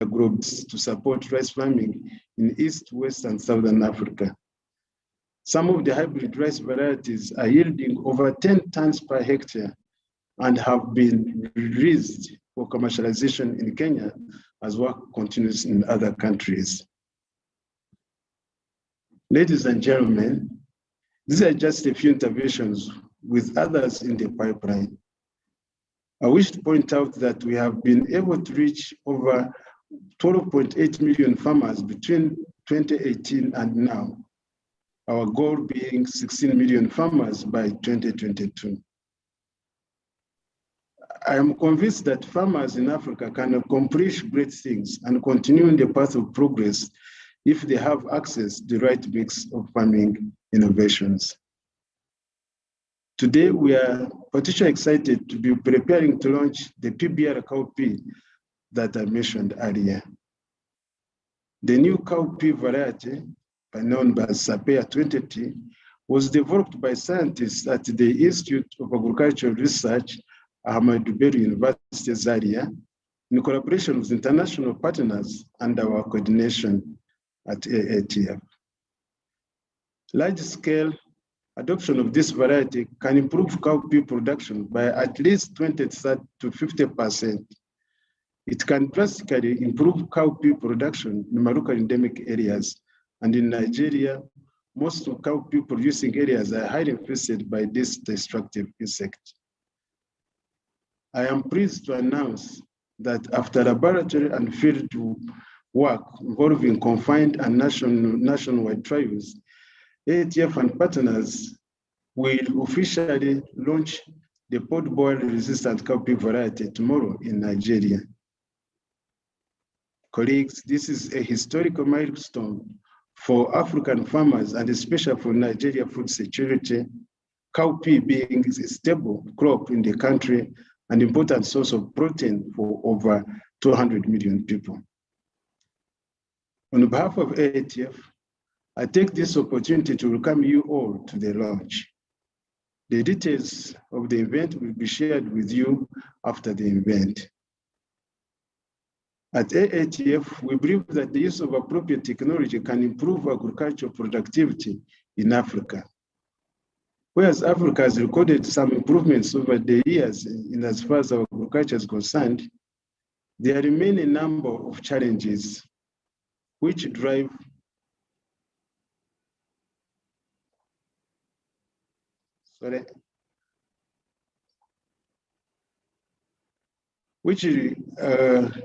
groups to support rice farming in East, West, and Southern Africa. Some of the hybrid rice varieties are yielding over 10 tons per hectare and have been released for commercialization in Kenya as work continues in other countries. Ladies and gentlemen, these are just a few interventions with others in the pipeline. I wish to point out that we have been able to reach over 12.8 million farmers between 2018 and now, our goal being 16 million farmers by 2022. I am convinced that farmers in Africa can accomplish great things and continue in the path of progress if they have access to the right mix of farming innovations. Today, we are particularly excited to be preparing to launch the PBR cowpea that I mentioned earlier. The new cowpea variety, known as Cowpea 20, was developed by scientists at the Institute of Agricultural Research, Ahmadu Bello University, Zaria, in collaboration with international partners and our coordination at AATF. Large-scale adoption of this variety can improve cowpea production by at least 20 to 50%. It can drastically improve cowpea production in Maruka endemic areas, and in Nigeria, most of cowpea producing areas are highly infested by this destructive insect. I am pleased to announce that after laboratory and field work involving confined and nationwide trials, AATF and partners will officially launch the pod boil resistant cowpea variety tomorrow in Nigeria. Colleagues, this is a historical milestone for African farmers and especially for Nigeria food security, cowpea being a stable crop in the country, an important source of protein for over 200 million people. On behalf of AATF, I take this opportunity to welcome you all to the launch. The details of the event will be shared with you after the event. At AATF, we believe that the use of appropriate technology can improve agricultural productivity in Africa. Whereas Africa has recorded some improvements over the years in as far as our agriculture is concerned, there remain a number of challenges which drive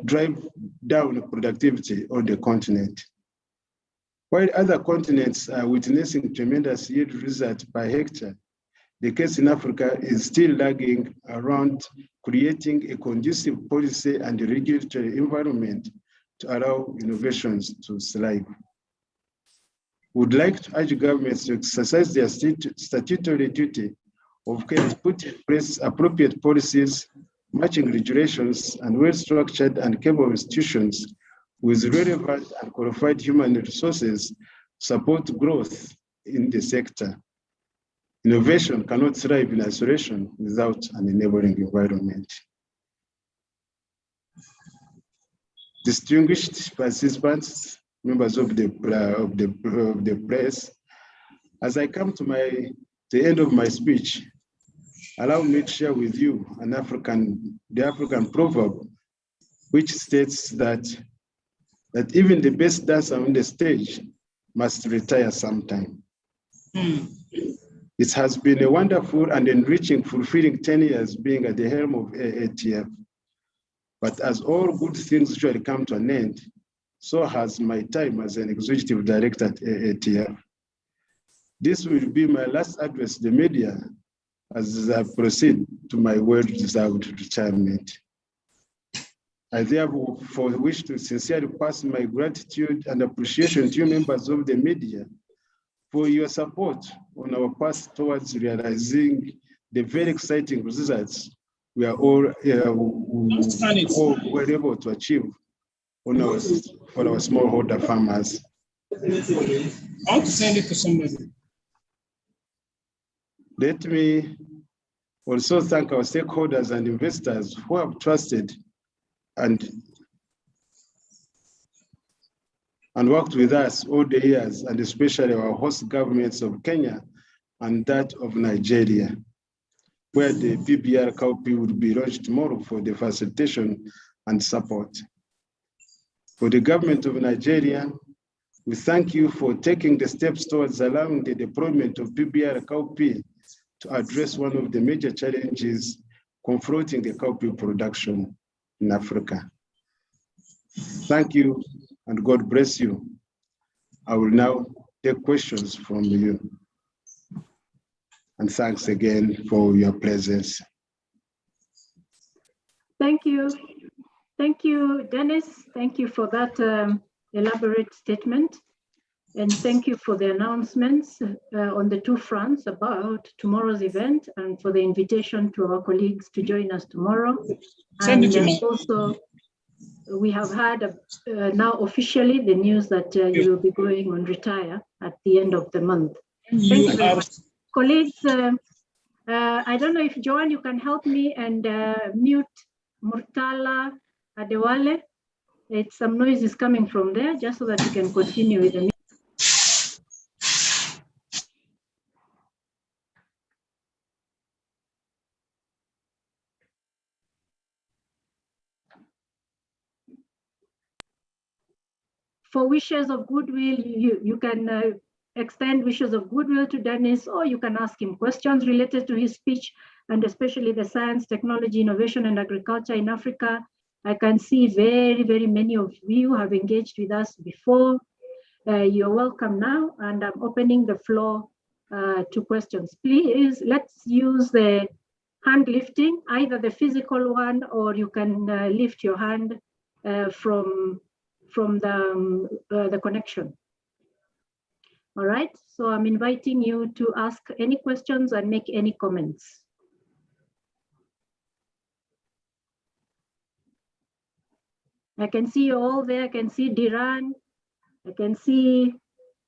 drive down productivity on the continent. While other continents are witnessing tremendous yield results per hectare, the case in Africa is still lagging around creating a conducive policy and regulatory environment to allow innovations to thrive. We would like to urge governments to exercise their statutory duty of care to put in place appropriate policies, matching regulations, and well-structured and capable institutions with relevant and qualified human resources to support growth in the sector. Innovation cannot thrive in isolation without an enabling environment. Distinguished participants, members of the press, as I come to the end of my speech, allow me to share with you the African proverb, which states that even the best dancer on the stage must retire sometime. It has been a wonderful and enriching, fulfilling 10 years being at the helm of AATF. But as all good things usually come to an end, so has my time as an executive director at AATF. This will be my last address to the media as I proceed to my well-deserved retirement. I therefore wish to sincerely pass my gratitude and appreciation to you members of the media for your support on our path towards realizing the very exciting results we are all were able to achieve for our smallholder farmers. I want to send it to somebody. Let me also thank our stakeholders and investors who have trusted and and worked with us all the years, and especially our host governments of Kenya and that of Nigeria, where the PBR Cowpea would be launched tomorrow for the facilitation and support. For the government of Nigeria, we thank you for taking the steps towards allowing the deployment of PBR Cowpea to address one of the major challenges confronting the cowpea production in Africa. Thank you, and God bless you. I will now take questions from you. And thanks again for your presence. Thank you. Thank you, Dennis. Thank you for that elaborate statement. And thank you for the announcements on the two fronts about tomorrow's event and for the invitation to our colleagues to join us tomorrow. And also, we have had now officially the news that you will be going on retire at the end of the month. Thank you very much. Colleagues, I don't know if Joanne, you can help me and mute Murtala Adewale. Some noise is coming from there, just so that we can continue with the meeting. For wishes of goodwill, you can extend wishes of goodwill to Dennis, or you can ask him questions related to his speech, and especially the science, technology, innovation, and agriculture in Africa. I can see very, very many of you have engaged with us before. You're welcome now, and I'm opening the floor to questions. Please, let's use the hand lifting, either the physical one, or you can lift your hand from the connection. All right, so I'm inviting you to ask any questions and make any comments. I can see you all there. I can see Diran, I can see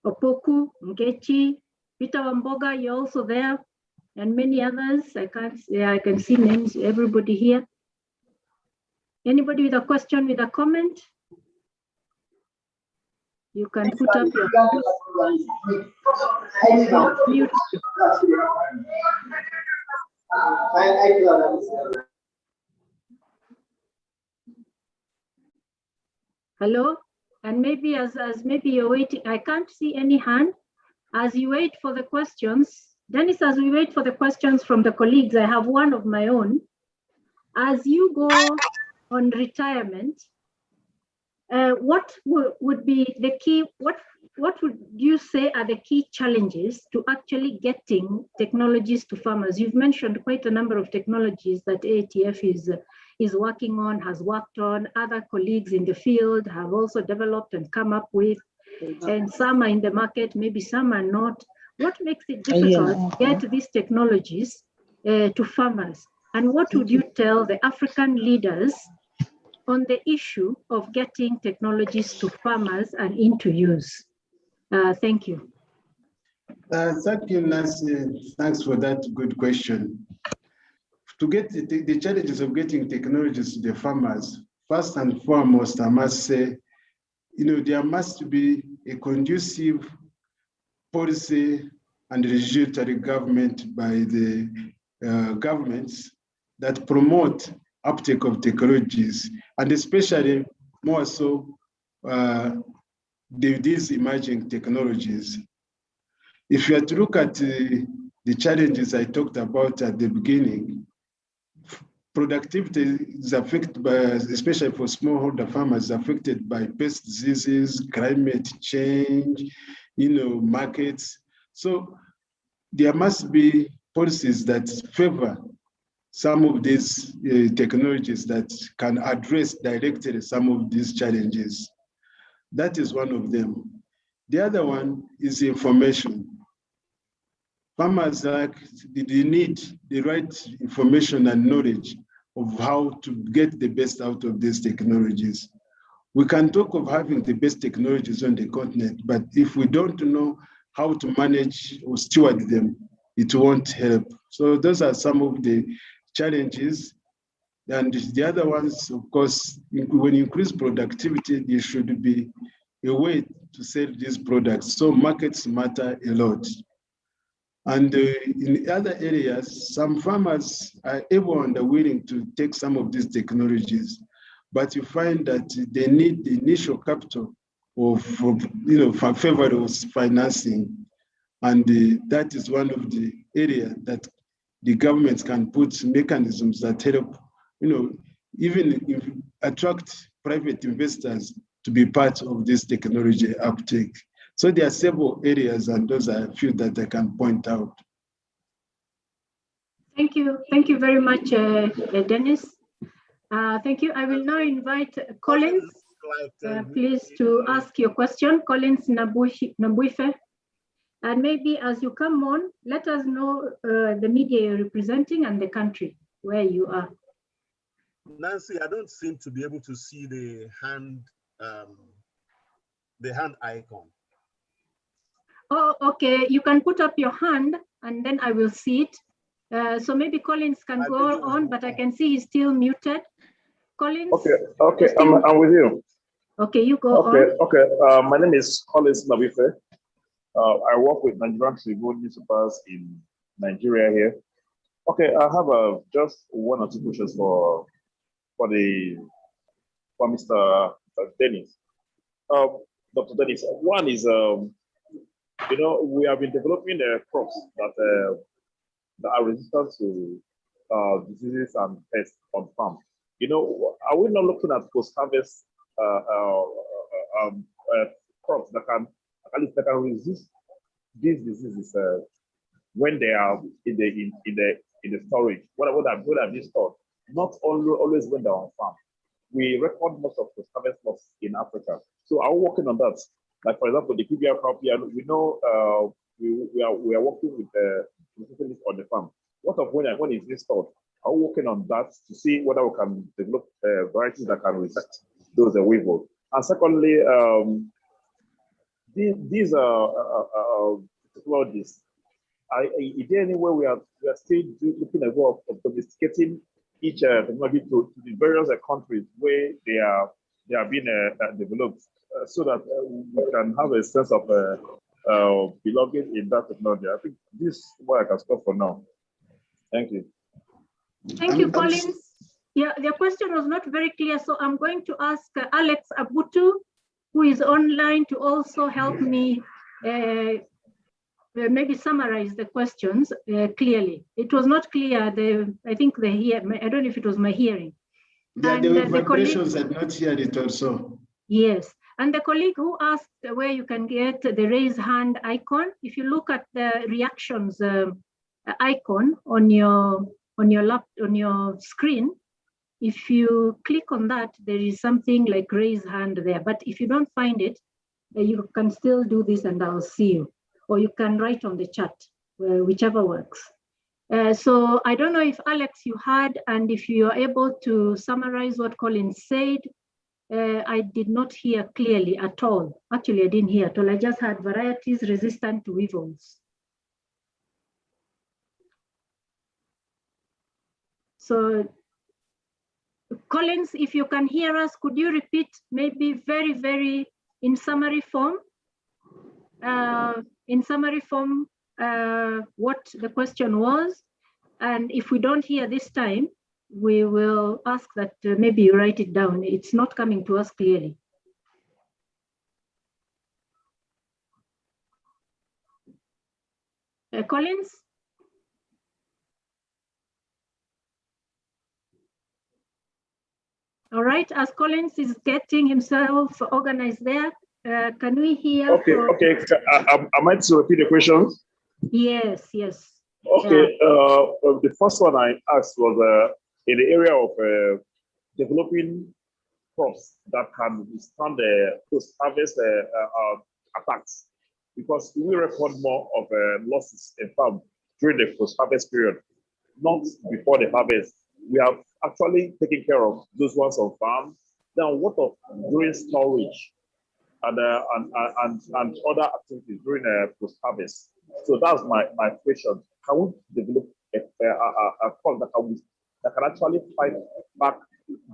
Opoku, Ngechi, Peter Wamboga, you're also there, and many others. I can see names, everybody here. Anybody with a question, with a comment? You can put up your mute. Hello, and maybe as maybe you're waiting, I can't see any hand. As you wait for the questions, Dennis, as we wait for the questions from the colleagues, I have one of my own. As you go on retirement, what would be the key, what would you say are the key challenges to actually getting technologies to farmers? You've mentioned quite a number of technologies that AATF is working on, has worked on. Other colleagues in the field have also developed and come up with, and some are in the market, maybe some are not. What makes it difficult to get these technologies to farmers? And what would you tell the African leaders on the issue of getting technologies to farmers and into use? Thank you. Thank you, Nancy. Thanks for that good question. To get the challenges of getting technologies to the farmers, first and foremost, I must say, there must be a conducive policy and regulatory government by the governments that promote uptake of technologies, and especially more so these emerging technologies. If you are to look at the challenges I talked about at the beginning, productivity is affected by, especially for smallholder farmers, affected by pest diseases, climate change, markets. So there must be policies that favor some of these technologies that can address directly some of these challenges. That is one of them. The other one is information. Farmers they need the right information and knowledge of how to get the best out of these technologies. We can talk of having the best technologies on the continent, but if we don't know how to manage or steward them, it won't help. So those are some of the challenges. And the other ones, of course, when you increase productivity, there should be a way to sell these products. So markets matter a lot. And in other areas, some farmers are able and are willing to take some of these technologies, but you find that they need the initial capital of for favorable financing. And that is one of the areas that the government can put mechanisms that help, even attract private investors to be part of this technology uptake. So there are several areas, and those are a few that I can point out. Thank you. Thank you very much, Dennis. Thank you. I will now invite Collins, please, to ask your question. Collins Nabuife. And maybe as you come on, let us know the media you're representing and the country where you are. Nancy, I don't seem to be able to see the hand icon. Oh, okay. You can put up your hand and then I will see it. So maybe Collins can go on, but I can see he's still muted. Collins? Okay, I'm with you. Okay, you go on. Okay, my name is Collins Nabife. I work with Nigerian Tribune newspapers in Nigeria here. Okay, I have just one or two questions for Mr. Dennis. Dr. Dennis, one is, we have been developing crops that are resistant to diseases and pests on farm. Are we not looking at post-harvest crops that can resist these diseases when they are in the storage? What have been stored? Not always when they're on farm. We record most of post-harvest loss in Africa. So are we working on that? Like, for example, the PBR Cowpea, we know we are working with on the farm. What of when it's installed? Are we working on that to see whether we can develop varieties that can resist those weevils? And secondly, these technologies, is there any way we are still looking at work of domesticating each technology to the various countries where they are being developed, so that we can have a sense of belonging in that technology? I think this is what I can stop for now. Thank you. Thank you, Collins. Yeah, the question was not very clear, so I'm going to ask Alex Abutu, who is online, to also help me maybe summarize the questions clearly. It was not clear. I don't know if it was my hearing. Yeah, there were vibrations and not heard it also. Yes, and the colleague who asked where you can get the raise hand icon, if you look at the reactions icon on your screen, if you click on that, there is something like raise hand there. But if you don't find it, you can still do this and I'll see you. Or you can write on the chat, whichever works. So I don't know if Alex you had, and if you are able to summarize what Collins said. I did not hear clearly at all. Actually, I didn't hear at all. I just had varieties resistant to weevils. So Collins, if you can hear us, could you repeat maybe very, very in summary form? What the question was, and if we don't hear this time, we will ask that maybe you write it down. It's not coming to us clearly. Collins? All right, as Collins is getting himself organized there, can we hear? Okay. Am I to repeat the questions? Yes. Okay. Yeah. The first one I asked was in the area of developing crops that can withstand the post-harvest attacks, because we record more of losses in farm during the post-harvest period, not before the harvest. We have actually taken care of those ones on farm. Now, what of during storage and other activities during post-harvest? So that's my question. Can we develop a crop that can actually fight back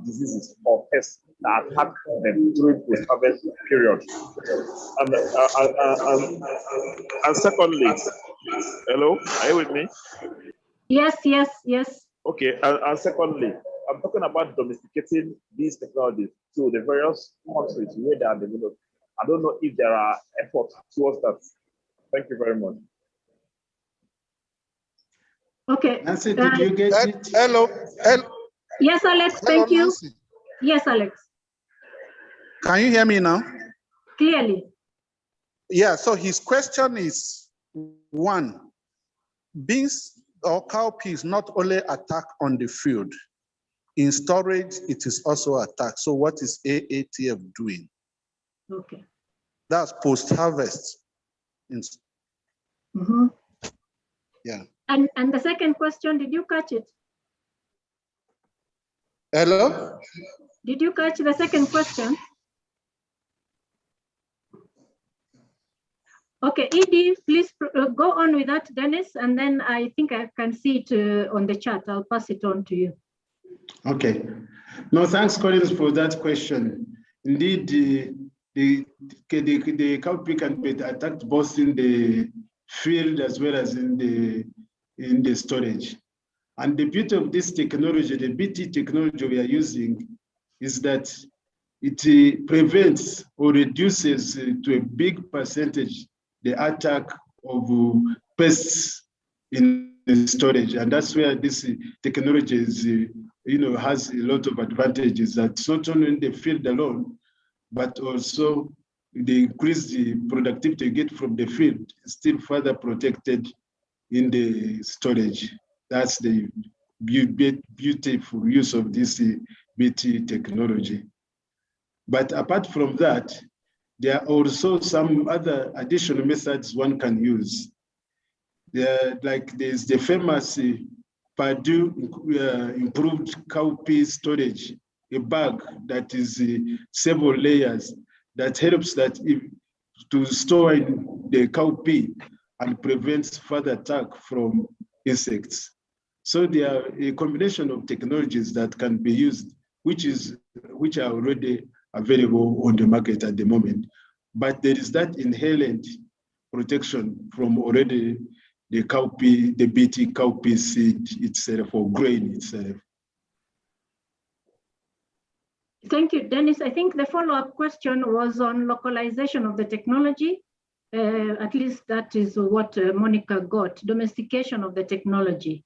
diseases or pests that attack them during post-harvest period. And secondly, hello, are you with me? Yes, yes, yes. Okay, and secondly, I'm talking about domesticating these technologies to the various countries where they are developed. I don't know if there are efforts towards that. Thank you very much. Okay. Nancy, did you get it? Hello. Yes, Alex, thank you. Nancy. Yes, Alex. Can you hear me now? Clearly. Yeah, so his question is, one, beans or cowpeas not only attack on the field, in storage, it is also attacked. So what is AATF doing? Okay. That's post-harvest. Mm-hmm. Yeah. And the second question, did you catch it? Hello? Did you catch the second question? Okay, Edie, please go on with that, Dennis, and then I think I can see it on the chat. I'll pass it on to you. Okay. No, thanks, Collins, for that question. Indeed, the cowpea can be attacked both in the field as well as in the storage. And the beauty of this technology, the BT technology we are using, is that it prevents or reduces to a big percentage the attack of pests in the storage. And that's where this technology is, has a lot of advantages, that not only in the field alone, but also they increase the productivity you get from the field, still further protected in the storage. That's the beautiful use of this BT technology. But apart from that, there are also some other additional methods one can use. There's the famous Purdue improved cowpea storage, a bag that is several layers that helps to store in the cowpea and prevents further attack from insects. So there are a combination of technologies that can be used, which are already available on the market at the moment. But there is that inherent protection from already the cowpea, the BT cowpea seed itself or grain itself. Thank you, Dennis. I think the follow-up question was on localization of the technology. At least that is what Monica got, domestication of the technology.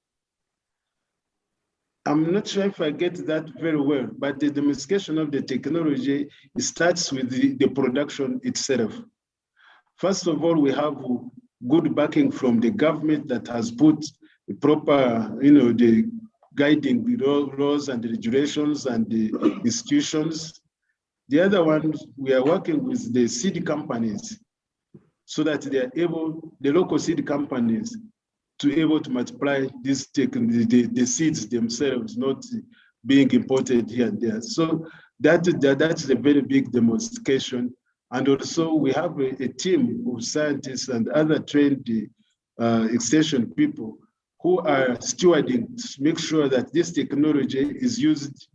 I'm not sure if I get that very well, but the domestication of the technology starts with the production itself. First of all, we have good backing from the government that has put the proper, the guiding laws and the regulations and the institutions. The other one, we are working with the seed companies so that they are able, the local seed companies, to be able to multiply this the seeds themselves, not being imported here and there. So that's a very big demonstration. And also we have a team of scientists and other trained extension people who are stewarding to make sure that this technology is used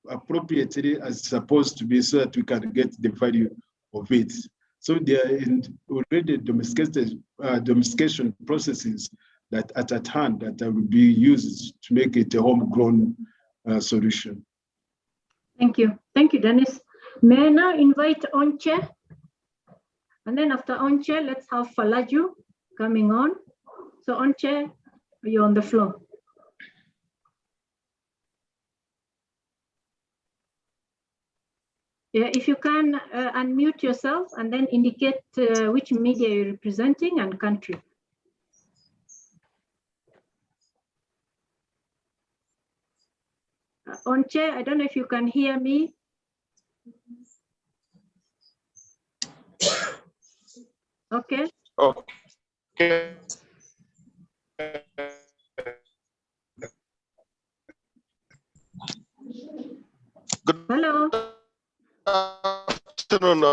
appropriately as it's supposed to be, so that we can get the value of it. So there are already domestication processes that are at hand that will be used to make it a homegrown solution. Thank you. Thank you, Dennis. May I now invite Onche? And then after Onche, let's have Falaju coming on. So Onche, you're on the floor. Yeah, if you can unmute yourself and then indicate which media you're representing and country. Onche, I don't know if you can hear me. Okay. Okay. Good Hello. afternoon,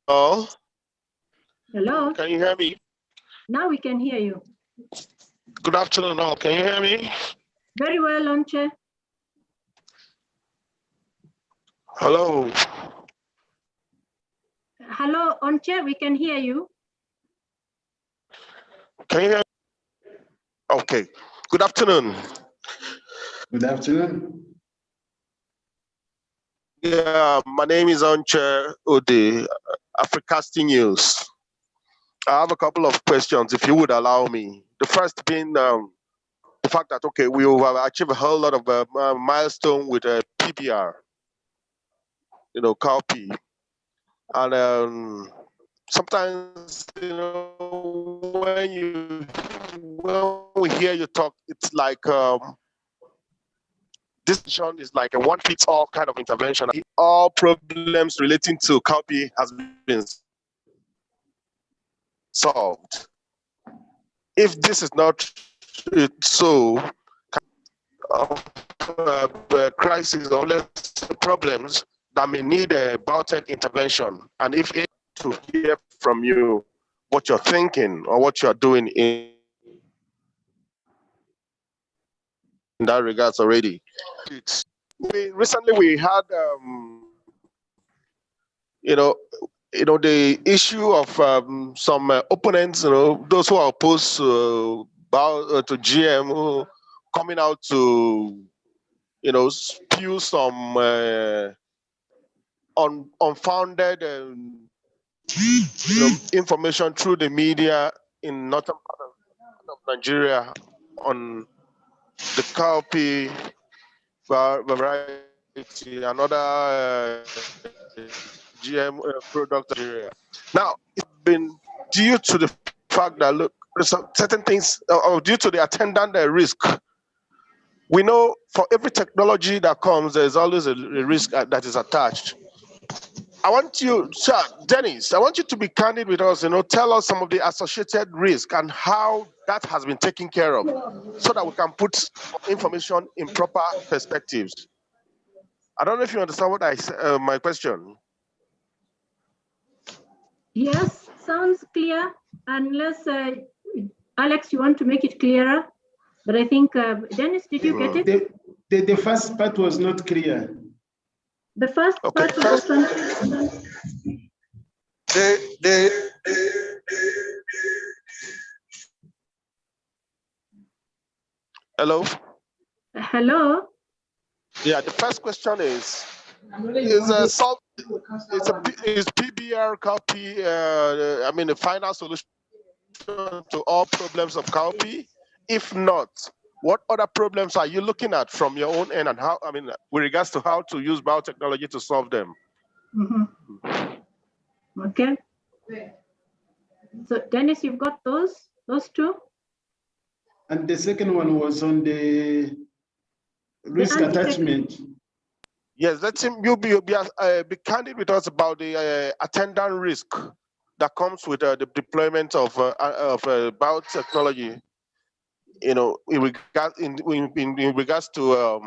all. Hello. Can you hear me? Now we can hear you. Good afternoon, all. Can you hear me? Very well, Onche. Hello. Hello, Onche, we can hear you. Can you hear? Okay. Good afternoon. Good afternoon. Yeah, my name is Onche Ode, Africasting News. I have a couple of questions, if you would allow me. The first being the fact that, okay, we have achieved a whole lot of milestone with PBR, Cowpea. And sometimes, when we hear you talk, it's like this decision is like a one-fits-all kind of intervention. All problems relating to cowpea has been solved. If this is not so, crisis or less problems that may need a biotech intervention, and if to hear from you what you're thinking or what you're doing in that regards already. Recently we had the issue of some opponents, those who are opposed to GM, coming out to spew some unfounded information through the media in northern part of Nigeria on the cowpea variety and other GM product in Nigeria. Now, it's been due to the fact that, look, certain things, or due to the attendant risk. We know for every technology that comes, there's always a risk that is attached. I want you, sir, Dennis, I want you to be candid with us, tell us some of the associated risk and how that has been taken care of so that we can put information in proper perspectives. I don't know if you understand what I said, my question. Yes, sounds clear. Unless, Alex, you want to make it clearer? But I think, Dennis, did you get it? The first part was not clear. The first part was something. Hello? Hello? Yeah, the first question is PBR cowpea, the final solution to all problems of cowpea? If not, what other problems are you looking at from your own end, and how, with regards to how to use biotechnology to solve them? Mm-hmm. Okay. So Dennis, you've got those two? And the second one was on the risk attachment. Yes, let him. Be candid with us about the attendant risk that comes with the deployment of biotechnology. In regards to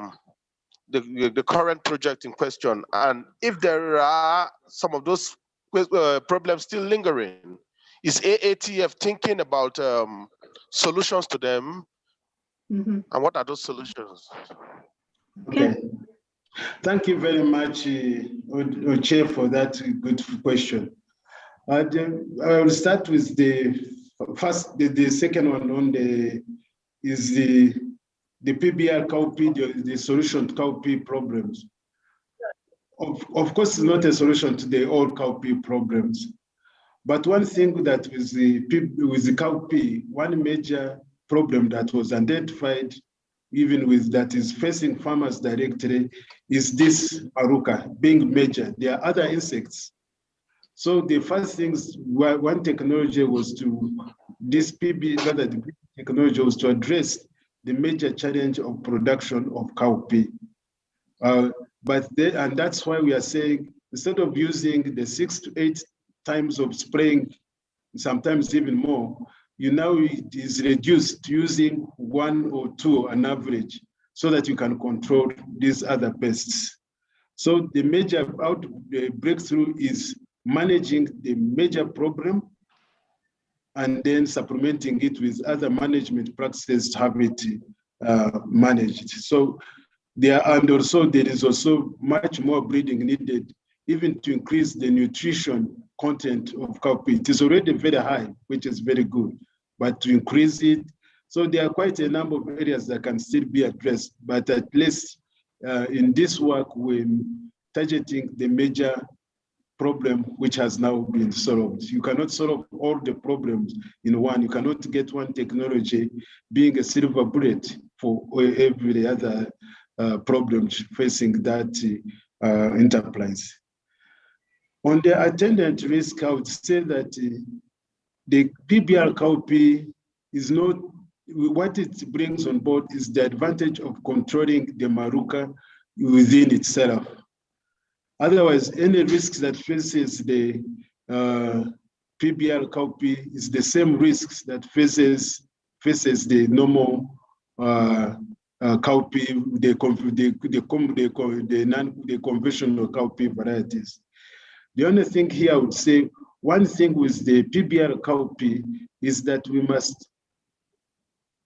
the current project in question, and if there are some of those problems still lingering, is AATF thinking about solutions to them? Mm-hmm. And what are those solutions? Okay. Thank you very much, Chair, for that good question. I will start with the second one on the PBR cowpea, the solution to cowpea problems. Of course, it's not a solution to all cowpea problems. But one thing that with the cowpea, one major problem that was identified, even with that is facing farmers directly, is this aruca being major. There are other insects. So the first things, one technology was the technology was to address the major challenge of production of cowpea. And that's why we are saying, instead of using the 6 to 8 times of spraying, sometimes even more, it is reduced to using 1 or 2 on average, so that you can control these other pests. So the major breakthrough is managing the major problem and then supplementing it with other management practices to have it managed. So And also there is also much more breeding needed, even to increase the nutrition content of cowpea. It is already very high, which is very good, but to increase it, so there are quite a number of areas that can still be addressed, but at least in this work, we're targeting the major problem which has now been solved. You cannot solve all the problems in one. You cannot get one technology being a silver bullet for every other problem facing that enterprise. On the attendant risk, I would say that the PBR cowpea is not, what it brings on board is the advantage of controlling the maruca within itself. Otherwise, any risks that faces the PBR cowpea is the same risks that faces the normal cowpea, the conventional cowpea varieties. The only thing here I would say, one thing with the PBR cowpea is that we must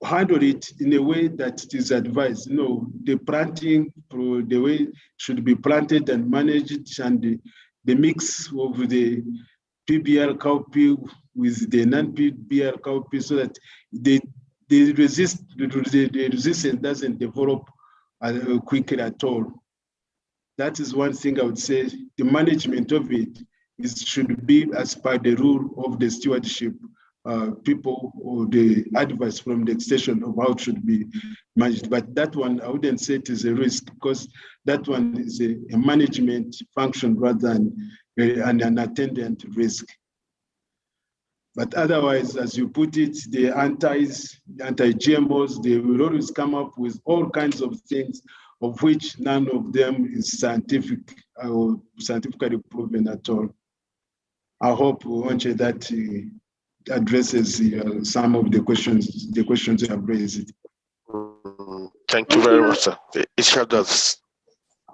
handle it in a way that it is advised. You know, the planting, the way it should be planted and managed, and the mix of the PBR cowpea with the non-PBR cowpea, so that the resistance doesn't develop quickly at all. That is one thing I would say. The management of it should be as per the rule of the stewardship people, or the advice from the extension of how it should be managed. But that one, I wouldn't say it is a risk, because that one is a management function rather than an attendant risk. But otherwise, as you put it, the anti-GMOs, they will always come up with all kinds of things, of which none of them is scientific or scientifically proven at all. I hope, Onche, that addresses some of the questions you have raised. Thank you very much, sir. It sure does.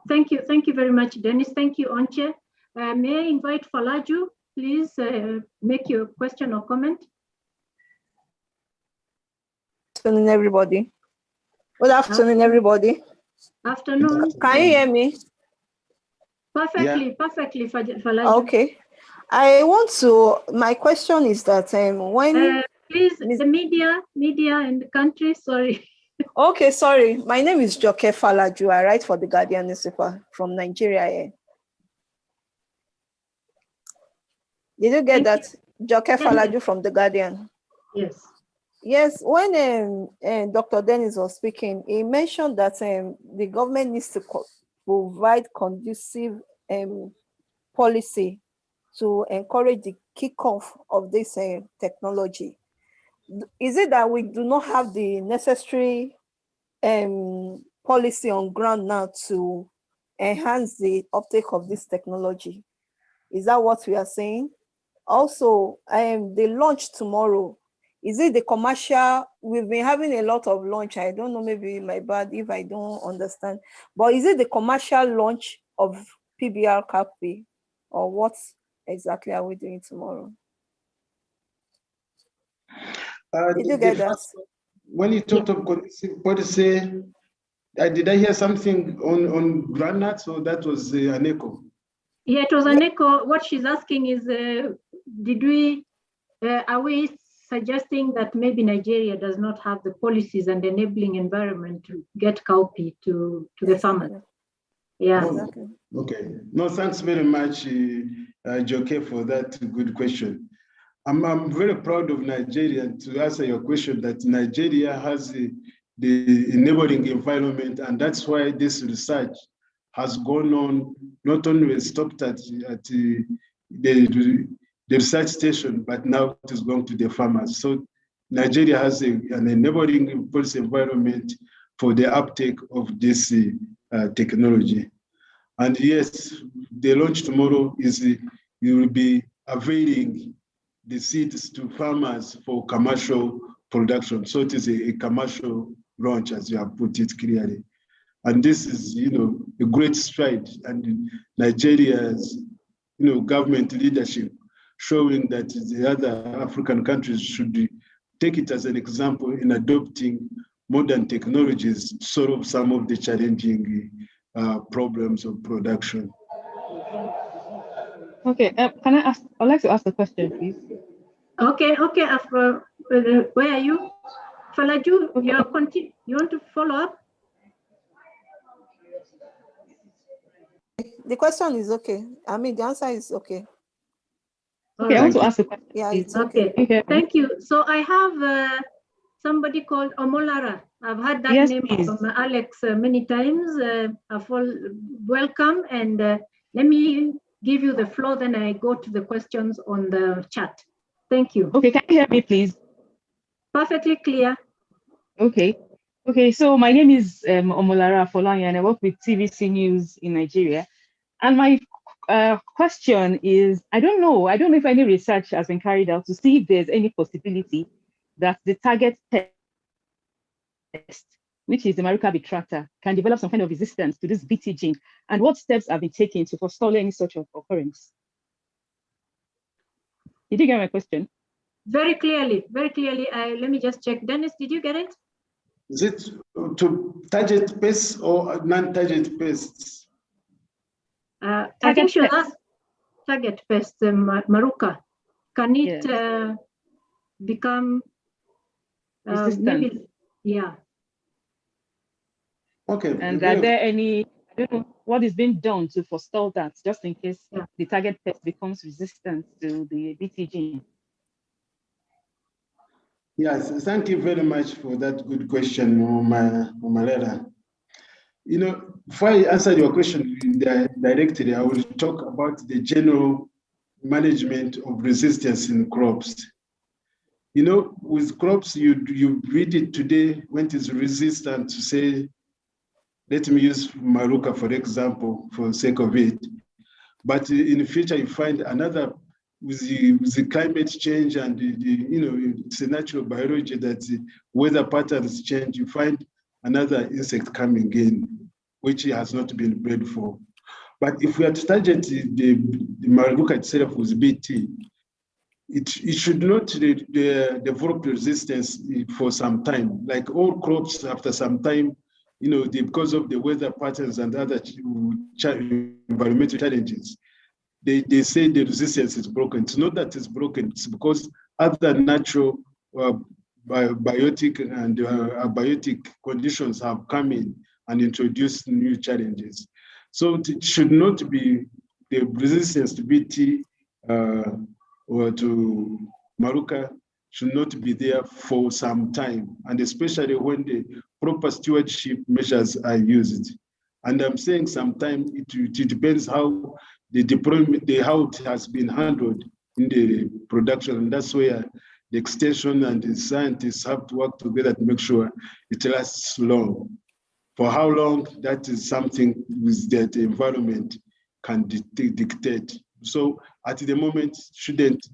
Thank you very much, Dennis. Thank you, Onche. May I invite Falaju, please make your question or comment. Good afternoon, everybody. Good afternoon, everybody. Afternoon. Can you hear me? Perfectly, perfectly, Falaju. Okay. I want to, my question is that when... please, the media in the country, sorry. Okay, sorry. My name is Joke Falaju. I write for the Guardian newspaper from Nigeria. Did you get that? Joke Falaju from the Guardian. Yes. Yes, when Dr. Dennis was speaking, he mentioned that the government needs to provide conducive policy to encourage the kickoff of this technology. Is it that we do not have the necessary policy on ground now to enhance the uptake of this technology? Is that what we are saying? Also, the launch tomorrow, is it the commercial? We've been having a lot of launch. I don't know, maybe my bad if I don't understand, but is it the commercial launch of PBR cowpea, or what exactly are we doing tomorrow? Did you get that? When you talked of policy, did I hear something on groundnuts, or that was an echo? Yeah, it was an echo. What she's asking is, are we suggesting that maybe Nigeria does not have the policies and enabling environment to get cowpea to the farmers? Yeah. Exactly. Okay. No, thanks very much, Joke, for that good question. I'm very proud of Nigeria, to answer your question, that Nigeria has the enabling environment, and that's why this research has gone on, not only stopped at the research station, but now it is going to the farmers. So Nigeria has an enabling policy environment for the uptake of this technology. And yes, the launch tomorrow you will be availing the seeds to farmers for commercial production. So it is a commercial launch, as you have put it clearly. And this is, a great stride, and Nigeria's, government leadership showing that the other African countries should take it as an example in adopting modern technologies to solve some of the challenging problems of production. Okay, can I ask? I'd like to ask a question, please. Okay, Afro, where are you? Falaju, you want to follow up? The question is okay. I mean, the answer is okay. Okay, I want to ask a question. Yeah, please. it's okay. Okay, thank you. So I have somebody called Omolara. I've heard that name from Alex many times. Welcome, and let me give you the floor, then I go to the questions on the chat. Thank you. Okay, can you hear me, please? Perfectly clear. Okay. Okay, so my name is Omolara Folanya, and I work with TVC News in Nigeria. And my question is, I don't know if any research has been carried out to see if there's any possibility that the target pest, which is the Maruca bitracta, can develop some kind of resistance to this BT gene, and what steps have been taken to forestall any such occurrence? Did you get my question? Very clearly, very clearly. Let me just check. Dennis, did you get it? Is it to target pests or non-target pests? I think she asked target pest, Maruca. Can it become resistant? Maybe, yeah. Okay. And are there any, I don't know, what is being done to forestall that, just in case the target pest becomes resistant to the BT gene? Yes, thank you very much for that good question, Omalera. You know, before I answer your question directly, I will talk about the general management of resistance in crops. You know, with crops, you read it today when it is resistant to say, let me use Maruca, for example, for the sake of it. But in the future, you find another, with the climate change and you know, it's a natural biology that the weather patterns change, you find another insect coming in, which has not been bred for. But if we are to target the Maruca itself with BT, it should not develop resistance for some time. Like all crops, after some time, you know, because of the weather patterns and other environmental challenges, they say the resistance is broken. It's not that it's broken, it's because other natural biotic and abiotic conditions have come in and introduced new challenges. So it should not be the resistance to BT or to Maruca should not be there for some time, and especially when the proper stewardship measures are used. And I'm saying sometimes it depends how the deployment, how it has been handled in the production, and that's where the extension and the scientists have to work together to make sure it lasts long. For how long, that is something with that environment can dictate. So at the moment, shouldn't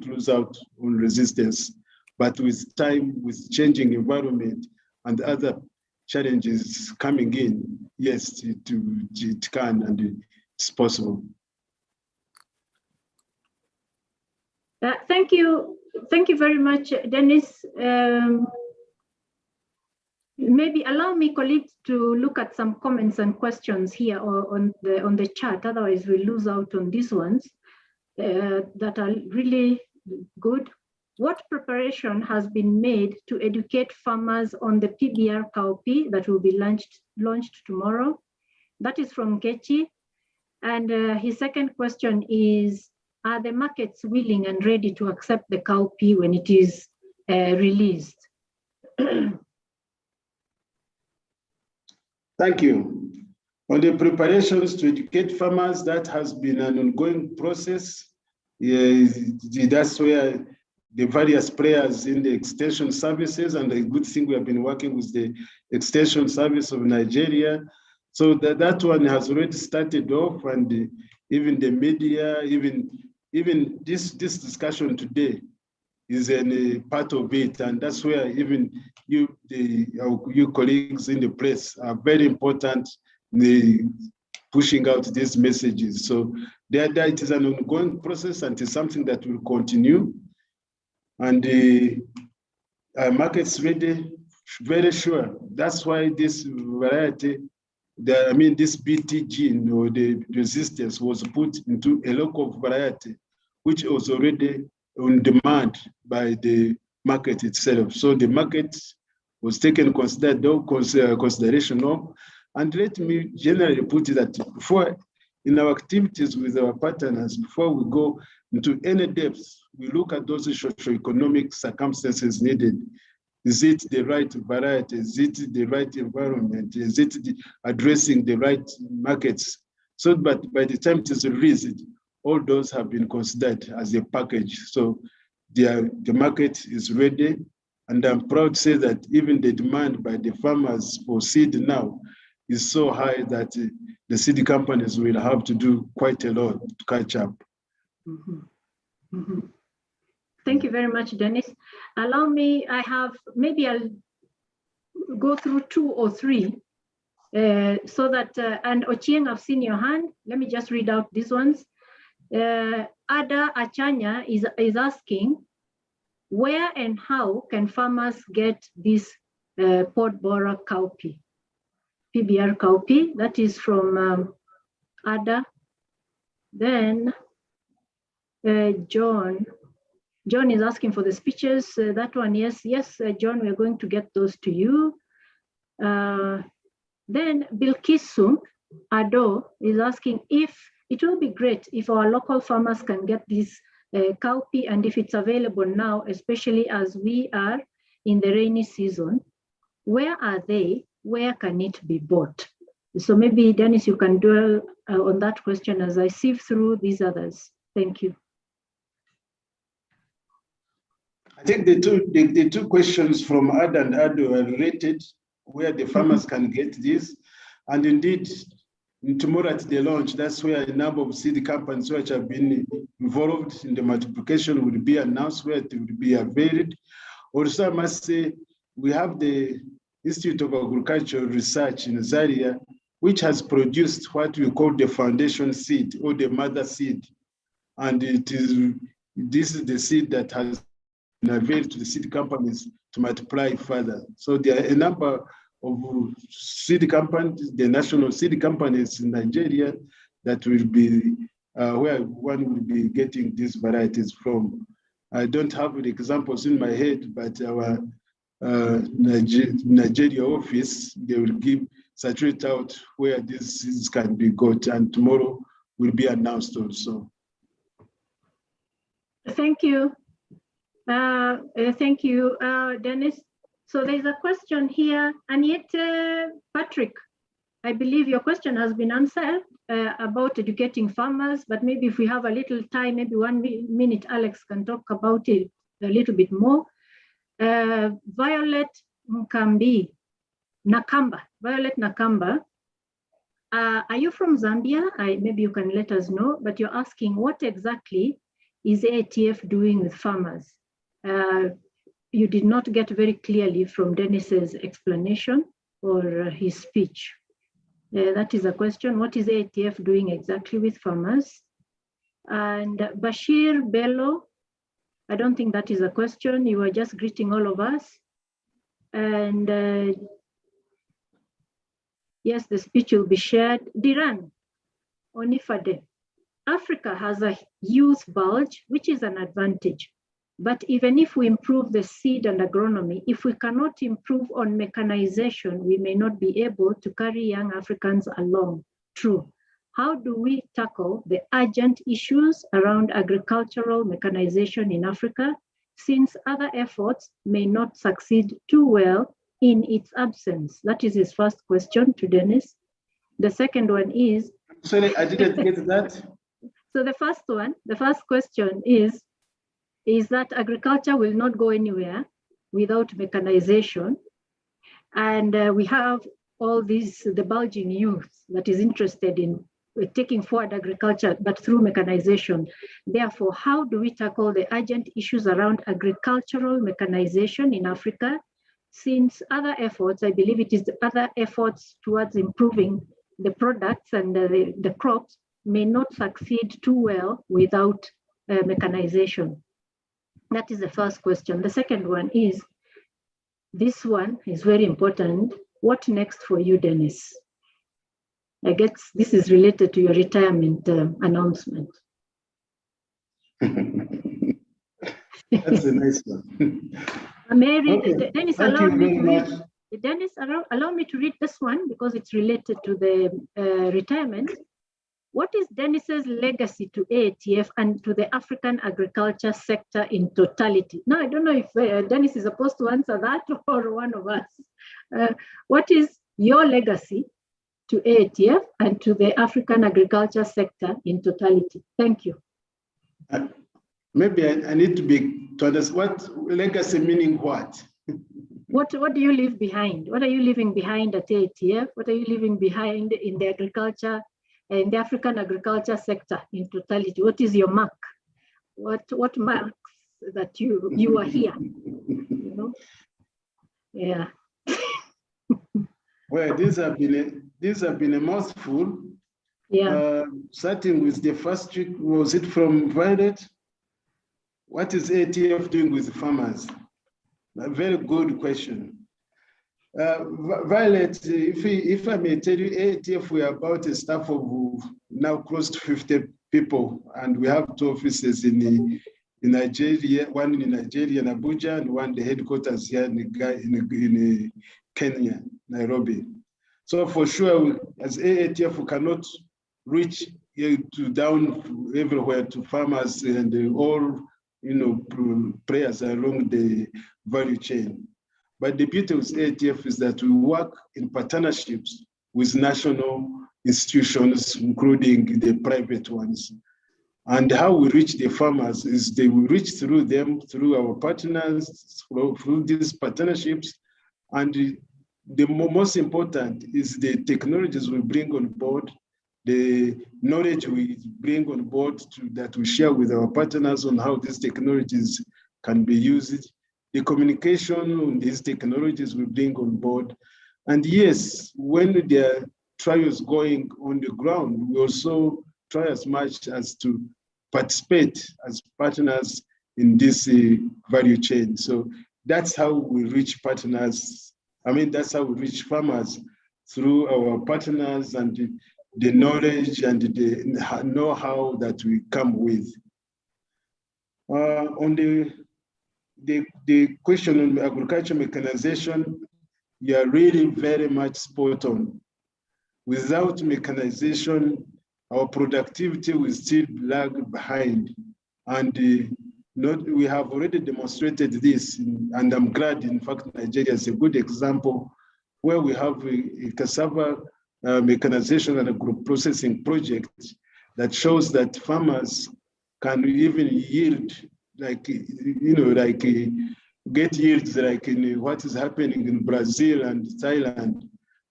lose out on resistance, but with time, with changing environment and other challenges coming in, yes, it can and it's possible. Thank you very much, Dennis. Maybe allow me, colleagues, to look at some comments and questions here or on the chat. Otherwise, we'll lose out on these ones that are really good. What preparation has been made to educate farmers on the PBR cowpea that will be launched tomorrow? That is from Kechi. And his second question is, are the markets willing and ready to accept the cowpea when it is released? Thank you. On the preparations to educate farmers, that has been an ongoing process. That's where the various players in the extension services, and the good thing we have been working with the extension service of Nigeria. So that one has already started off, and even the media, even this discussion today is a part of it, and that's where even you colleagues in the press are very important in pushing out these messages. So it is an ongoing process, and it's something that will continue. And the market's ready very sure. That's why this variety, this BT gene or the resistance was put into a local variety, which was already on demand by the market itself. So the market was taken consideration of. And let me generally put it that before, in our activities with our partners, before we go into any depth, we look at those socioeconomic circumstances needed. Is it the right variety? Is it the right environment? Is it addressing the right markets? So, but by the time it is released, all those have been considered as a package. So the market is ready. And I'm proud to say that even the demand by the farmers for seed now is so high that the seed companies will have to do quite a lot to catch up. Mm-hmm. Mm-hmm. Thank you very much, Dennis. Allow me, maybe I'll go through 2 or 3 so that, and Ochieng, I've seen your hand. Let me just read out these ones. Ada Achanya is asking, where and how can farmers get this pod borer cowpea, PBR cowpea? That is from Ada. Then John is asking for the speeches. That one, yes, John, we're going to get those to you. Then Bilkisu Ado is asking if it will be great if our local farmers can get this cowpea, and if it's available now, especially as we are in the rainy season, where are they? Where can it be bought? So maybe Dennis, you can dwell on that question as I sieve through these others. Thank you. I think the two questions from Ada and Ado are related, where the farmers can get this. And indeed, tomorrow at the launch, that's where a number of seed companies which have been involved in the multiplication will be announced, where it will be availed. Also, I must say, we have the Institute of Agricultural Research in Zaria, which has produced what we call the foundation seed or the mother seed. And this is the seed that has been available to the seed companies to multiply further. So there are a number of seed companies, the national seed companies in Nigeria, that will be where one will be getting these varieties from. I don't have the examples in my head, but our Nigeria office, they will saturate out where these seeds can be got, and tomorrow will be announced also. Thank you. Thank you, Dennis. So there's a question here, and yet, Patrick, I believe your question has been answered about educating farmers, but maybe if we have a little time, maybe 1 minute, Alex can talk about it a little bit more. Violet Nakamba, are you from Zambia? Maybe you can let us know, but you're asking what exactly is ATF doing with farmers? You did not get very clearly from Dennis's explanation or his speech. That is a question. What is ATF doing exactly with farmers? And Bashir Bello, I don't think that is a question. You are just greeting all of us. And yes, the speech will be shared. Diran Onifade, Africa has a youth bulge, which is an advantage. But even if we improve the seed and agronomy, if we cannot improve on mechanization, we may not be able to carry young Africans along. True. How do we tackle the urgent issues around agricultural mechanization in Africa, since other efforts may not succeed too well in its absence? That is his first question to Dennis. The second one is... Sorry, I didn't get that. So the first question is that agriculture will not go anywhere without mechanization. And we have all the bulging youth that is interested in taking forward agriculture, but through mechanization. Therefore, how do we tackle the urgent issues around agricultural mechanization in Africa? Since other efforts, I believe it is the other efforts towards improving the products and the crops may not succeed too well without mechanization. That is the first question. The second one is, This one is very important. What next for you, Dennis? I guess this is related to your retirement announcement. That's a nice one. Mary, Okay. Dennis, Thank allow you me very to much. read. Dennis, allow me to read this one because it's related to the retirement. What is Dennis's legacy to AATF and to the African agriculture sector in totality? Now, I don't know if Dennis is supposed to answer that or one of us. What is your legacy to AATF and to the African agriculture sector in totality? Thank you. Maybe I need to understand what legacy meaning what? What do you leave behind? What are you leaving behind at AATF? What are you leaving behind in the agriculture, in the African agriculture sector in totality? What is your mark? What marks that you are here? You know? Yeah. Well, these have been a mouthful. Yeah. Starting with the first trick, was it from Violet? What is AATF doing with farmers? A very good question. Violet, if I may tell you, AATF, we are about a staff of now close to 50 people, and we have 2 offices in Nigeria, one in Nigeria, in Abuja, and one the headquarters here in Kenya, Nairobi. So for sure, as AATF, we cannot reach down everywhere to farmers and all players along the value chain. But the beauty of AATF is that we work in partnerships with national institutions, including the private ones. And how we reach the farmers is we reach through them, through our partners, through these partnerships. And the most important is the technologies we bring on board, the knowledge we bring on board that we share with our partners on how these technologies can be used, the communication on these technologies we bring on board. And yes, when there are trials going on the ground, we also try as much as to participate as partners in this value chain. So that's how we reach partners. I mean, that's how we reach farmers, through our partners and the knowledge and the know-how that we come with. On the question on agriculture mechanization, you are really very much spot on. Without mechanization, our productivity will still lag behind. And we have already demonstrated this, and I'm glad, in fact, Nigeria is a good example where we have a cassava mechanization and a group processing project that shows that farmers can even yield, get yields like in what is happening in Brazil and Thailand,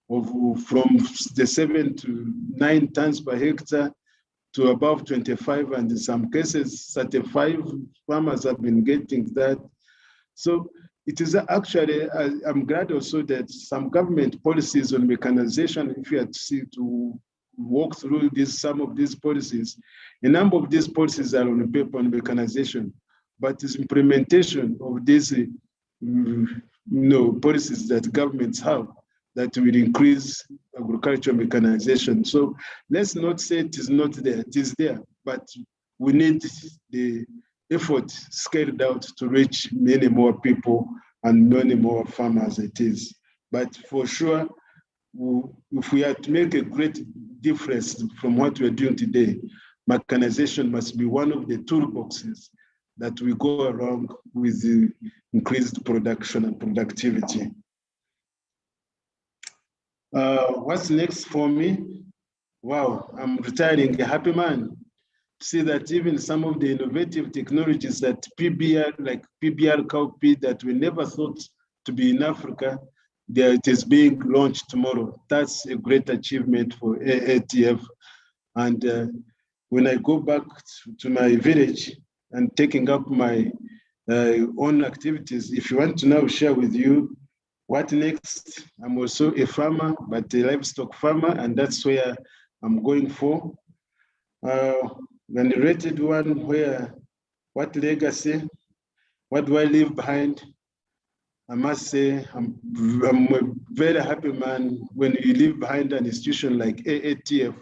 from the 7 to 9 tons per hectare to above 25, and in some cases 35 farmers have been getting that. So it is actually, I'm glad also that some government policies on mechanization, if you had to walk through some of these policies, a number of these policies are on paper on mechanization, but it's implementation of these policies that governments have that will increase agricultural mechanization. So let's not say it is not there, it is there, but we need the effort scaled out to reach many more people and many more farmers it is. But for sure, if we are to make a great difference from what we're doing today, mechanization must be one of the toolboxes that we go along with the increased production and productivity. What's next for me? Wow, I'm retiring a happy man. See that even some of the innovative technologies that PBR, like PBR Cowpea, that we never thought to be in Africa, it is being launched tomorrow. That's a great achievement for AATF. And when I go back to my village and taking up my own activities, if you want to now share with you what next, I'm also a farmer, but a livestock farmer, and that's where I'm going for. And the rated one where, what legacy, what do I leave behind? I must say, I'm a very happy man when you leave behind an institution like AATF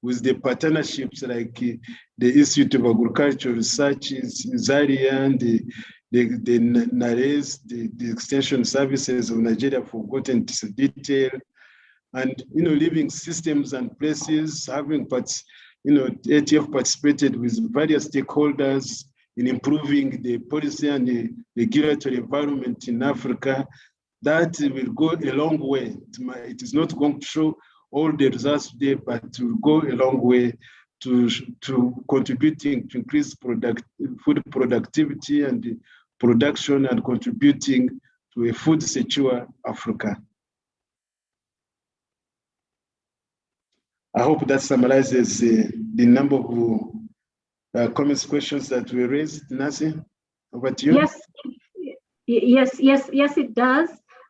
with the partnerships like the Institute of Agricultural Research, Zarian, the NARES, the Extension Services of Nigeria, forgotten detail, and living systems and places, having ATF participated with various stakeholders in improving the policy and the regulatory environment in Africa. That will go a long way. It is not going to show all the results today, but it will go a long way to contributing to increase food productivity and production and contributing to a food secure Africa. I hope that summarizes the number of comments, questions that were raised. Nancy, over to you. Yes, it does.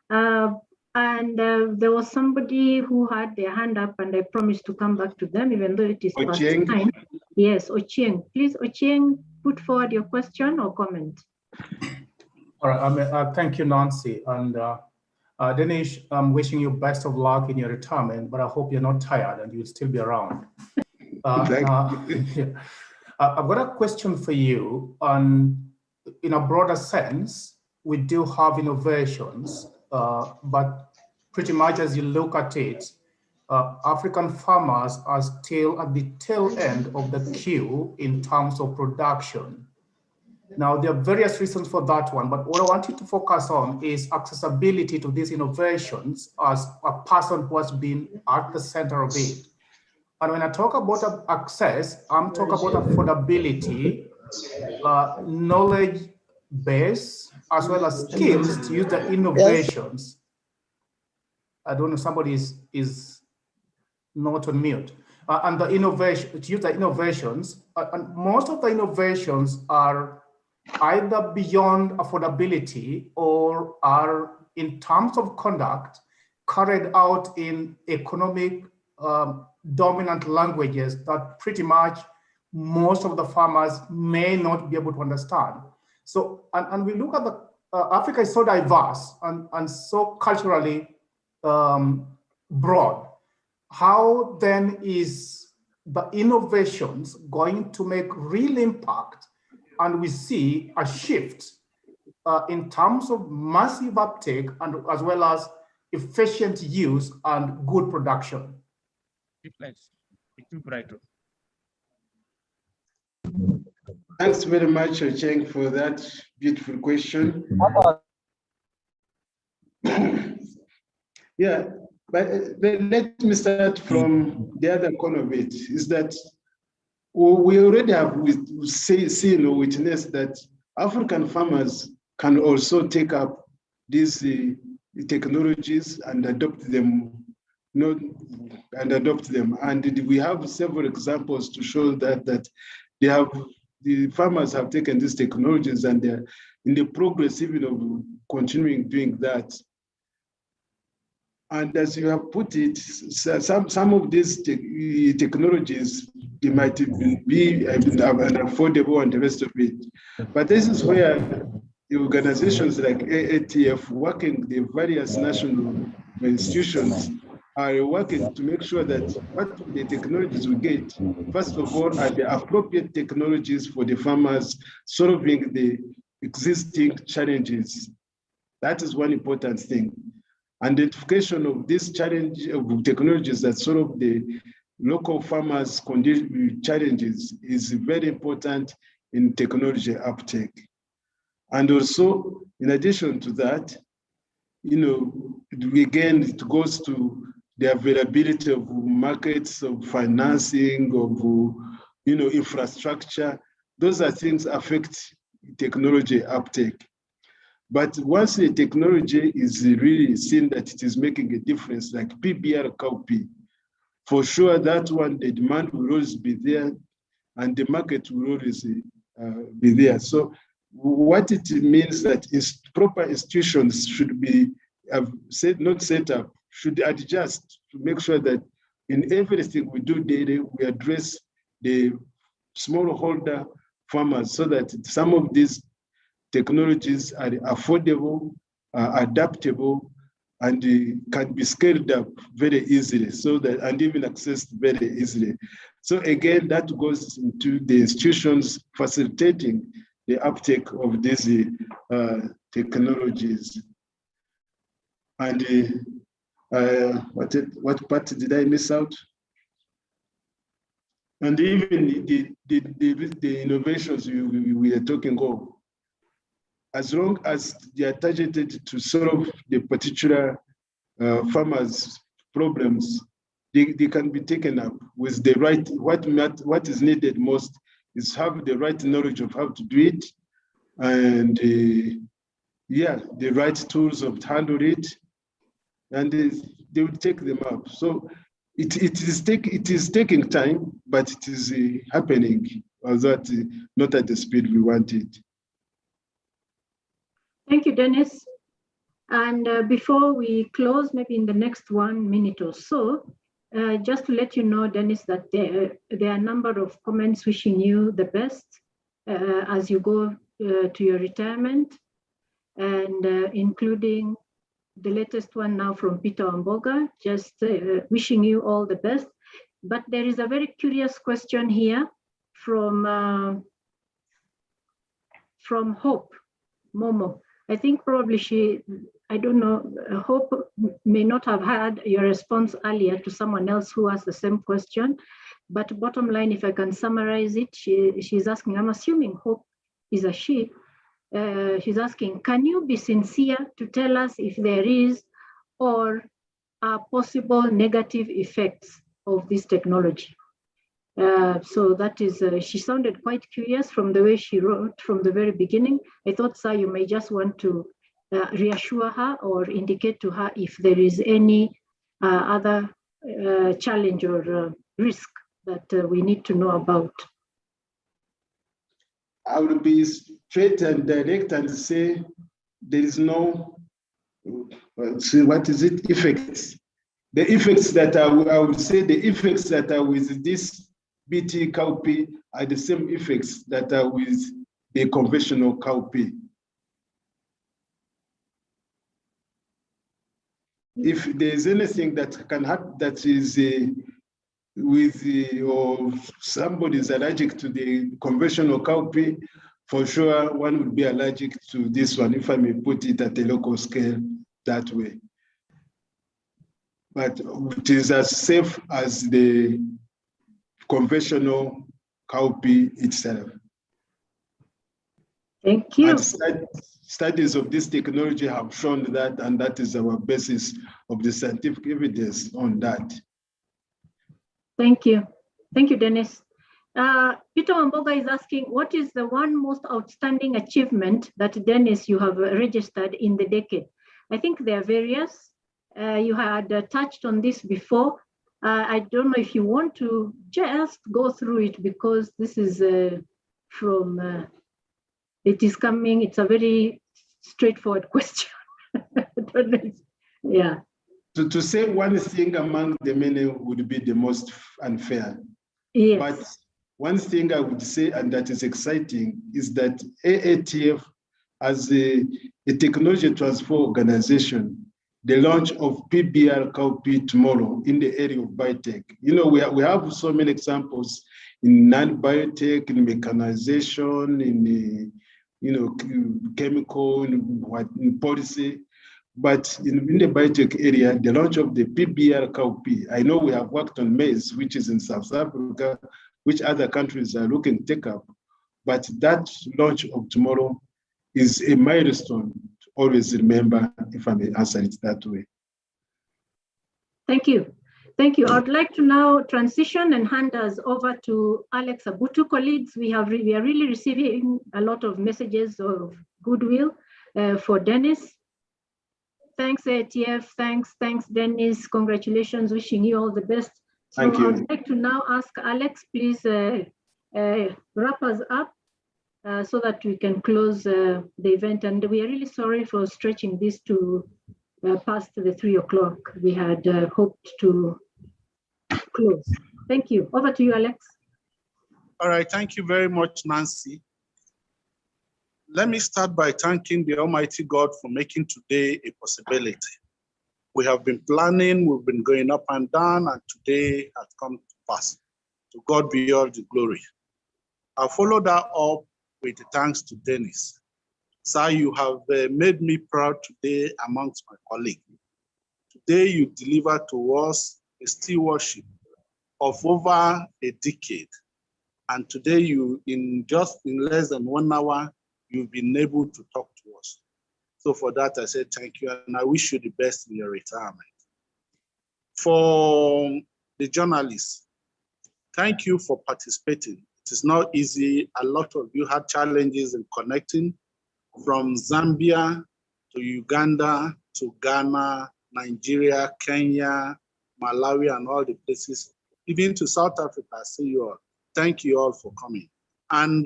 And there was somebody who had their hand up, and I promised to come back to them, even though it is past time. Yes, Ochieng. Please, Ochieng, put forward your question or comment. All right, thank you, Nancy. And Dinesh, I'm wishing you best of luck in your retirement, but I hope you're not tired and you'll still be around. Yeah. I've got a question for you on, in a broader sense, we do have innovations, but pretty much as you look at it, African farmers are still at the tail end of the queue in terms of production. Now, there are various reasons for that one, but what I want you to focus on is accessibility to these innovations as a person who has been at the center of it. And when I talk about access, I'm talking about affordability, knowledge base, as well as skills to use the innovations. I don't know, somebody is not on mute. And the innovation, to use the innovations, and most of the innovations are either beyond affordability or are in terms of conduct carried out in economic dominant languages that pretty much most of the farmers may not be able to understand. So, and we look at the, Africa is so diverse and so culturally broad. How then is the innovations going to make real impact? And we see a shift in terms of massive uptake and as well as efficient use and good production. Thanks very much, Cheng, for that beautiful question. Yeah, but let me start from the other corner of it, is that we already have seen or witnessed that African farmers can also take up these technologies and adopt them, And we have several examples to show that the farmers have taken these technologies and they're in the progress even of continuing doing that. And as you have put it, some of these technologies, they might be affordable and the rest of it. But this is where the organizations like AATF, working the various national institutions, are working to make sure that what the technologies we get, first of all, are the appropriate technologies for the farmers solving the existing challenges. That is one important thing. Identification of this challenge of technologies that solve the local farmers' challenges is very important in technology uptake. And also, in addition to that, again, it goes to the availability of markets, of financing, of infrastructure. Those are things affect technology uptake. But once the technology is really seen that it is making a difference, like PBR Cowpea, for sure that one, the demand will always be there and the market will always be there. So what it means that proper institutions should be not set up, should adjust to make sure that in everything we do daily, we address the smallholder farmers so that some of these technologies are affordable adaptable, and can be scaled up very easily, so that, and even accessed very easily. So again, that goes into the institutions facilitating the uptake of these technologies. And what part did I miss out? And even the innovations we are talking of, as long as they are targeted to solve the particular farmers' problems, they can be taken up with the right. What is needed most is have the right knowledge of how to do it, and the right tools of to handle it, and they will take them up. So it is taking time, but it is happening, although not at the speed we want it. Thank you, Dennis. And before we close, maybe in the next 1 minute or so, just to let you know, Dennis, that there are a number of comments wishing you the best as you go to your retirement, and including the latest one now from Peter Amboga, just wishing you all the best. But there is a very curious question here from Hope Momo. I think probably I don't know, Hope may not have had your response earlier to someone else who asked the same question, but bottom line, if I can summarize it, she's asking, I'm assuming Hope is a she, she's asking, can you be sincere to tell us if there is or are possible negative effects of this technology? So that is, she sounded quite curious from the way she wrote from the very beginning. I thought, sir, you may just want to reassure her or indicate to her if there is any other challenge or risk that we need to know about. I will be straight and direct and say there is no, what is it, effects. The effects that I would say the effects that are with this BT cowpea are the same effects that are with the conventional cowpea. If there's anything that can happen that is or somebody is allergic to the conventional cowpea, for sure one would be allergic to this one, if I may put it at a local scale that way. But it is as safe as the conventional cowpea itself. Thank you. And studies of this technology have shown that, and that is our basis of the scientific evidence on that. Thank you. Thank you, Dennis. Peter Wamboga is asking, what is the one most outstanding achievement that, Dennis, you have registered in the decade? I think there are various. You had touched on this before. I don't know if you want to just go through it, because this is from, it is coming, it's a very straightforward question. I don't know. Yeah. So to say one thing among the many would be the most unfair. Yes. But one thing I would say, and that is exciting, is that AATF, as a technology transfer organization, the launch of PBR cowpea tomorrow in the area of biotech. You know, we have so many examples in non-biotech, in mechanization, in chemical, in policy. But in the biotech area, the launch of the PBR cowpea, I know we have worked on maize, which is in South Africa, which other countries are looking to take up. But that launch of tomorrow is a milestone to always remember, if I may answer it that way. Thank you. Thank you. I'd like to now transition and hand us over to Alex Abutu. Colleagues, we are really receiving a lot of messages of goodwill for Dennis. Thanks, ATF. Thanks, Dennis. Congratulations. Wishing you all the best. So Thank you. I'd like to now ask Alex, please wrap us up so that we can close the event. And we are really sorry for stretching this to past the 3 o'clock. We had hoped to close. Thank you. Over to you, Alex. All right. Thank you very much, Nancy. Let me start by thanking the Almighty God for making today a possibility. We have been planning, we've been going up and down, and today has come to pass. To God be all the glory. I follow that up with thanks to Dennis. Sir, you have made me proud today amongst my colleagues. Today you delivered to us a stewardship of over a decade. And today you, in less than 1 hour, you've been able to talk to us. So for that, I say thank you, and I wish you the best in your retirement. For the journalists, thank you for participating. It is not easy. A lot of you had challenges in connecting from Zambia to Uganda to Ghana, Nigeria, Kenya, Malawi, and all the places, even to South Africa. I see you all. Thank you all for coming. And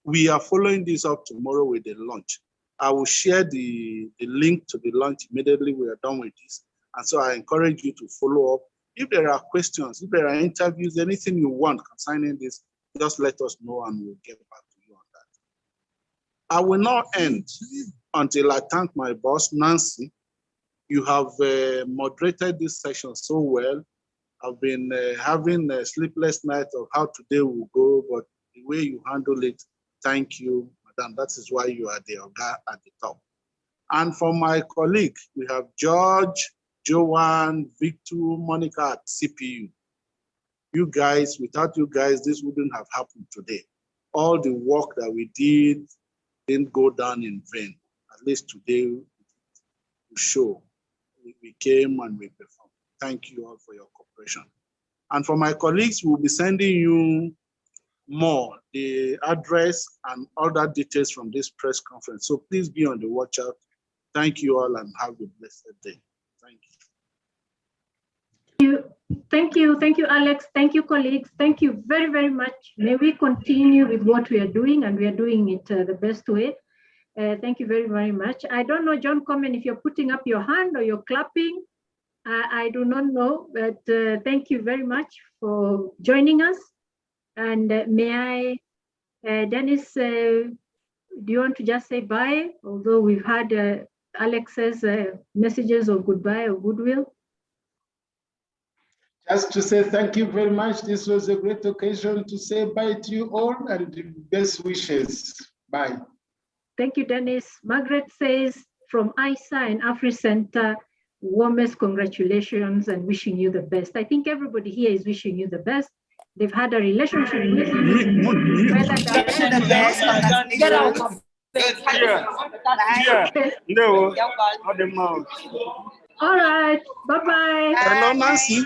we are following this up tomorrow with the launch. I will share the link to the launch immediately we are done with this. And so I encourage you to follow up. If there are questions, if there are interviews, anything you want concerning this, just let us know and we'll get back to you on that. I will not end until I thank my boss, Nancy. You have moderated this session so well. I've been having a sleepless night of how today will go, but the way you handle it, thank you, madam. That is why you are the Oga at the top. And for my colleague, we have George, Joanne, Victor, Monica at CPU. You guys, without you guys, this wouldn't have happened today. All the work that we did didn't go down in vain. At least today, we show. We came and we performed. Thank you all for your cooperation. And for my colleagues, we'll be sending you more, the address and other details from this press conference. So please be on the watch out. Thank you all and have a blessed day. Thank you. Thank you, Alex. Thank you, colleagues. Thank you very, very much. May we continue with what we are doing, and we are doing it the best way. Thank you very, very much. I don't know, John Comment, if you're putting up your hand or you're clapping. I do not know, but thank you very much for joining us. And may I, Dennis, do you want to just say bye? Although we've had Alex's messages of goodbye or goodwill. Just to say thank you very much. This was a great occasion to say bye to you all and best wishes. Bye. Thank you, Dennis. Margaret says from ISA and AfriCenter, warmest congratulations and wishing you the best. I think everybody here is wishing you the best. They've had a relationship with you. All right, bye-bye. Hello, Nancy.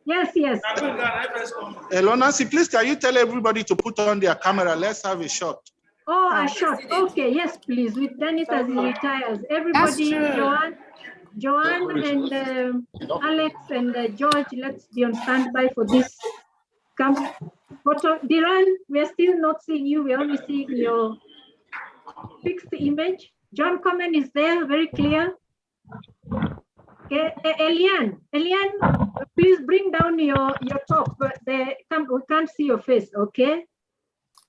Yes, yes. Hello, Nancy, please can you tell everybody to put on their camera? Let's have a shot. Oh, a shot. Okay, yes, please. With Dennis as he retires. Everybody, Joanne and Alex and George, let's be on standby for this photo. Diran, we're still not seeing you. We're only seeing your fixed image. John Comment is there, very clear. Okay, Eliane, please bring down your top. But we can't see your face, okay?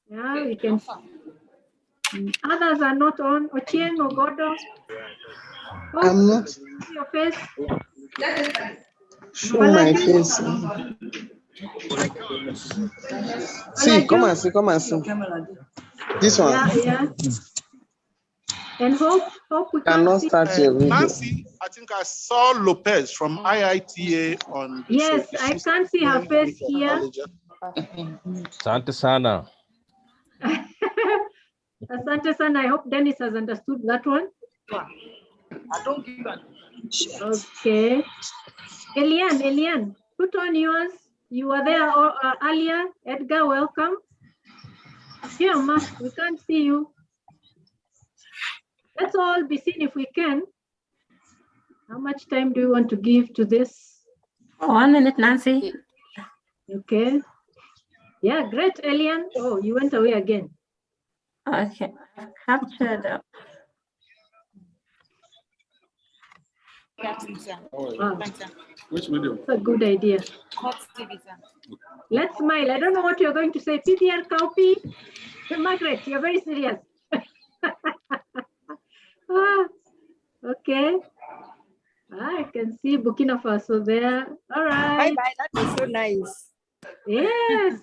Yeah, we can see. Others are not on. Ochieng Ogodo. Oh, I'm not. See your face. Show my face. See, come and see, come and see. This one. Yeah. And hope we cannot start your video. Nancy, I think I saw Lopez from IITA on. Yes, I can't see her face here. Asante sana. Asante sana. I hope Dennis has understood that one. Okay. Eliane, put on yours. You were there earlier. Edgar, welcome. Yeah, Ma, we can't see you. Let's all be seen if we can. How much time do you want to give to this? 1 minute, Nancy. Okay. Yeah, great, Eliane. Oh, you went away again. Okay, I've captured. Wow. Which video? That's a good idea. Let's smile. I don't know what you're going to say. PBR Cowpea. Margaret, you're very serious. Okay. I can see Burkina Faso there. All right. Bye-bye. That was so nice. Yes.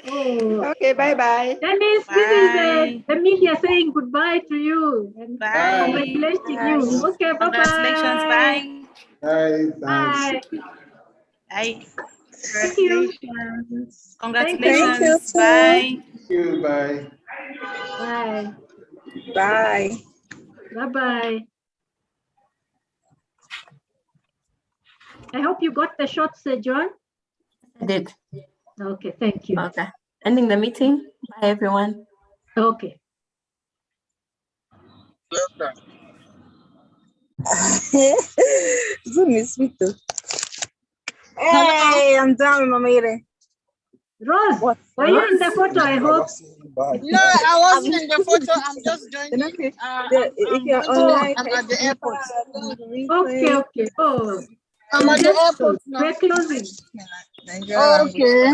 Oh. Okay, bye-bye. Dennis, this is the media saying goodbye to you and congratulating you. Okay, Congratulations. bye-bye. Bye. Bye. Bye. Thank you. Congratulations. Thank you. Bye. Bye. Bye. Bye. Bye-bye. I hope you got the shots, John. I did. Okay, thank you. Okay. Ending the meeting. Bye, everyone. Okay. Zoom is sweet too. Hey, I'm done, Mamire. Rose, were you in the photo, I hope? No, I wasn't in the photo. I'm just joining. If you're online, I'm at the airport. Okay, okay. Oh, I'm at the airport now. we're closing. Okay. Okay,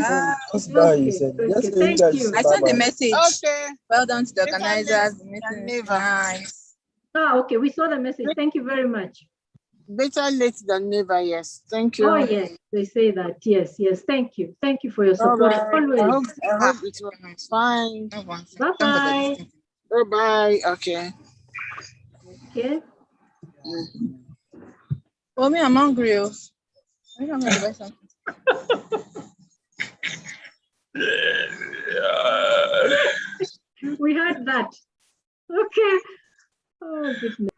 okay. Thank you. I sent a message. Okay. Well done to the organizers. The meeting is nice. Ah, okay. We saw the message. Thank you very much. Better late than never. Yes. Thank you. Oh, yes. They say that. Yes, yes. Thank you. Thank you for your support. Right. Always. I hope it was fine. Bye-bye. Bye-bye. Okay. Okay. For me, I'm hungry. I think I'm going to buy something. We had that. Okay. Oh, goodness.